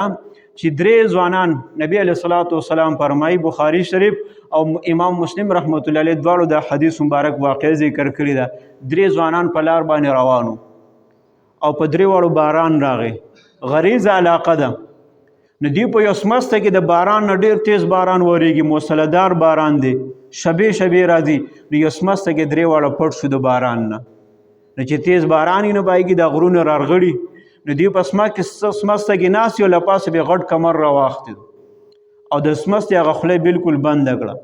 چې درې ځوانان نبی علیه الصلاة والسلام فرمایي بخاري شریف او امام مسلم رحمت الله علیه دواړو د حدیث مبارک واقع ذکر کړي ده. درې ځوانان په لار باندې روانو او په درې واړو باران راغی. غریزه علاقه ده نو دوی په یو سمسته کې د باران نه ډېر تیز باران وریږي، موسلادار باران دی، شبې شبې راځي. نو یو سمسته کې درې واړه پټ شو د باران نه. نو چې تیز باران یې نه پایږي د غرونه رارغړي. نو دوی په سمسته کې ناست یو، له پاسه بې غټ کمر راواختی او د سمستې هغه خوله بلکل بنده کړه.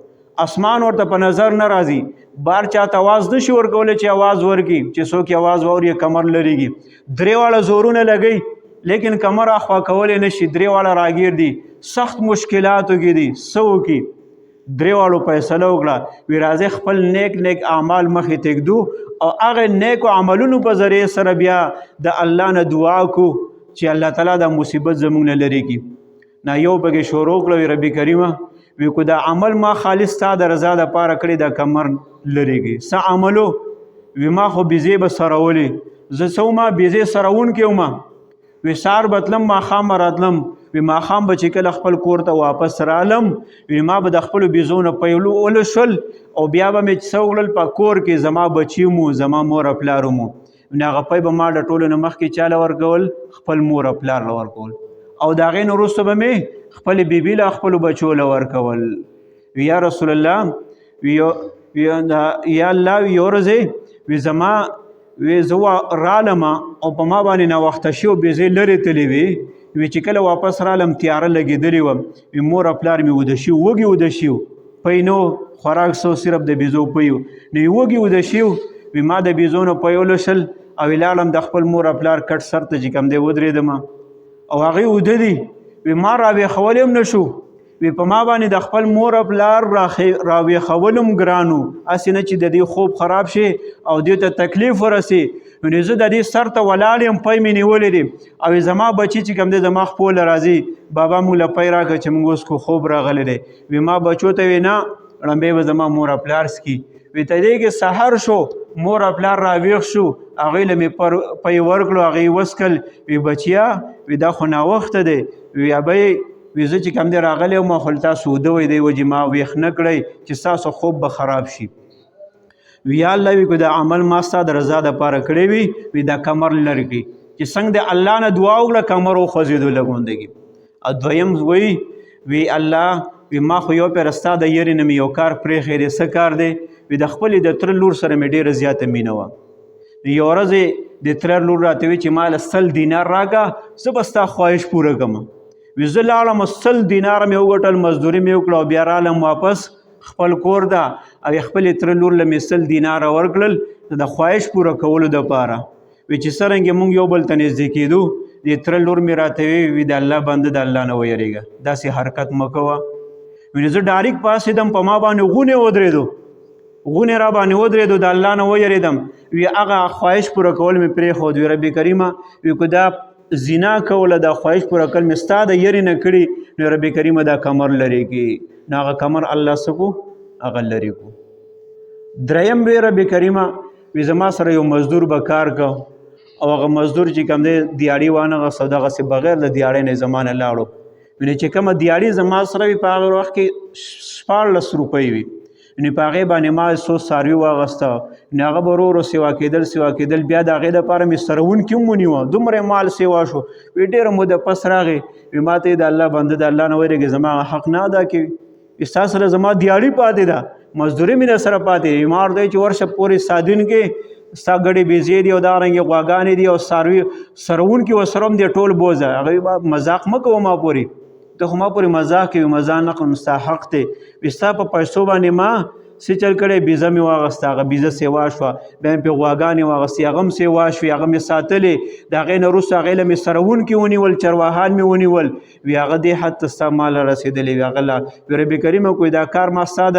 اسمان ورته په نظر نه راځي، بار چاته آواز نشي ورکولی چې آواز ورکړي چې څوک یې آواز واوري کمر لرېږي. درې واړه زورونه لګوي لیکن کمر اخوا کولی نشي. درې واړه راګیر دي، سخت مشکلاتو کې دي. څه وکړي؟ درې واړو فیصله وکړه وی راځئ خپل نیک نیک اعمال مخې تږدو او هغه نیکو عملونو په ذریعې سره بیا د الله نه دعا کو چې الله تعالی دا مصیبت زموږ نه لرې کړي. نه یو پکې شروع کړه وی ربي کریمه وی کو دا عمل ما خالص ستا د رضا دپاره کړی دا کمر لرې کړي. څه عملو؟ وی ما خو بیزې به سرولې، زه څه ومه بیزې سرونکی ومه. وی سهار به تلم ماښام به راتلم. وی ماښام به چې کله خپل کور ته واپس رالم وی ما به د خپلو بیزو نه پیلو ولشل او بیا به مې څه وکړل په کور کې زما بچي مو، زما مور او پلار مو. نو هغه پی به ما د ټولو نه مخکې چاله ورکول؟ خپل مور او پلار له ورکول. او د هغې نه وروسته به مې خپلې بیبي له خپلو بچو له ورکول. وی یا رسول الله یا الله وی یو ورځې وی زما وی زه رالم او په ما باندې ناوخته شي او بیزې لرې تللې وي. وی چې کله واپس رالم تیاره لګېدلې وم. وی مور او پلار مې وده شي، وږي وده شي، پی نو خوراک سو صرف د بیزو پی و. نو وږي وده شي. وی ما د بیزو نه پی ولشل او لاړم د خپل مور او پلار کټ سر ته چې کوم دی ودرېدم او هغې وده دي. وی ما راویښولی هم نه شو. وی په ما باندې د خپل مور او پلار راویښول هم ګران و، هسې نه چې د دې خوب خراب شي او دې ته تکلیف ورسي. نو زه د دې سر ته ولاړ یم، پی مې نیولی دی او زما بچي چې کوم دی زما خپله راځي بابا موږ له پی راکړه چې موږ اوس کو خوب راغلی دی. وی ما بچو ته وی نه ړمبې به زما مور او پلار سکي. وی ته دې کې سحر شو، مور او پلار راویښ شو، هغوی له مې پی ورکړو، هغوی وسکل. وی بچیا وی دا خو ناوخته دی. وی ابی وی زه چې کوم دی راغلی وم خو تاسو وده وی دی وجې ما ویښ نه کړی چې ستاسو خوب به خراب شي. وی یا الله وی کو دا عمل ما ستا د رضا دپاره کړی وي وی دا کمر لرې کړي چې څنګه د الله نه دعا وکړه کمر وخوځېدو لګوندګي. او دویم وی الله وی ما خو یو پېره ستا د یرې نه مې یو کار پرېښی دی. څه کار دی؟ وی د خپلې د تره لور سره مې ډېره زیاته مینه وه. یو ورځ د تره لور راته وی چې ما له 100 دینار راکړه، زه به ستا خواهش پوره کړم. وی زه لاړم 100 دینار مې وګټل، مزدوري مې وکړه او بیا رالم واپس خپل کور ده او خپلې تره لور له مې 100 دیناره ورکړل د خواهش پوره کولو دپاره. وی چې څرنګې موږ یو بل ته نږدې کېدو د تره لور مې راته وی د الله بنده د الله نه ویرېږه، داسې حرکت مه کوه. وی زه ډایرکټ پاڅېدم، په ما باندې غونې ودرېدو را باندې ودرېدو، د الله نه ویرېدم. وی هغه خواهش پوره کول مې پرېښود. وی ربي کریمه وی که دا زنا کوله دا خواهش پوره کول مې ستا د یرې نه کړي نو ربي کریمه دا کمر لرې کړي. نو هغه کمر الله څه کو؟ هغه لرې کو. دریم وی ربي کریمه وی زما سره یو مزدور به کار کو او هغه مزدور چې کوم دی دیاړي وانغه دغسې بغیر د دیاړۍ نه زما نه لاړو. وینې چې کومه دیاړي زما سره وي په هغه وخت کې 14 روپۍ وي. نو په هغې باندې ما څو څاروي واغسته. نو هغه به ورو ورو سیوا کېدل بیا د هغې دپاره مې سرونکي هم ونیوه، دومره مال سیوا شو. وی ډېره موده پس راغی وی ما ته د الله بنده د الله نه ویرېږي، زما حق نه ادا کوي. ستا سره زما دیاړي پاتې ده، مزدوري مې در سره پاتې ده. ما ورته چې ورشه پورې سادین کې ستا ګډې بیزې دي او دارنګې غواګانې دي او څاروي سرونکي ورسره هم دی ټول بوځه. هغوی مذاق مه کوه ما پورې، ته خو ما پورې مذاق کوي، مزاق نه کړم، ستا حق دی. وی ستا په پیسو باندې ما څه چل کړی؟ بیزه مې واغسته، هغه بیزه سیوا شوه. بیا مې پرې غواګانې واغستې، هغه هم سیوا شوې، هغه مې ساتلې. د هغې نه وروسته هغې له مې سرونکي ونیول، چرواهان مې ونیول. وی هغه دې حد ته ستا مال رسېدلی وي هغه لا. وی ربي کریمه کوی دا کار ما ستا د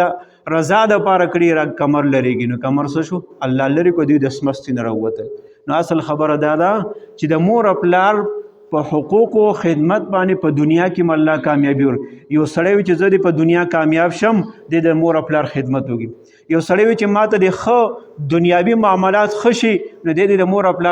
رضا دپاره کړي، کمر لرېږي. نو کمر څه شو؟ الله لرې کو، دوی د سمستې نه راووتل. نو اصل خبره دا ده چې د مور او پلار په حقوقو خدمت باندې په دنیا کې الله کامیابي یو سړی وي چې زه دې په دنیا کامیاب شم د مور او پلار خدمت وکړي. یو سړی وي چې ماته د ښه دنیاوي معاملات ښه شي نو د مور او پلار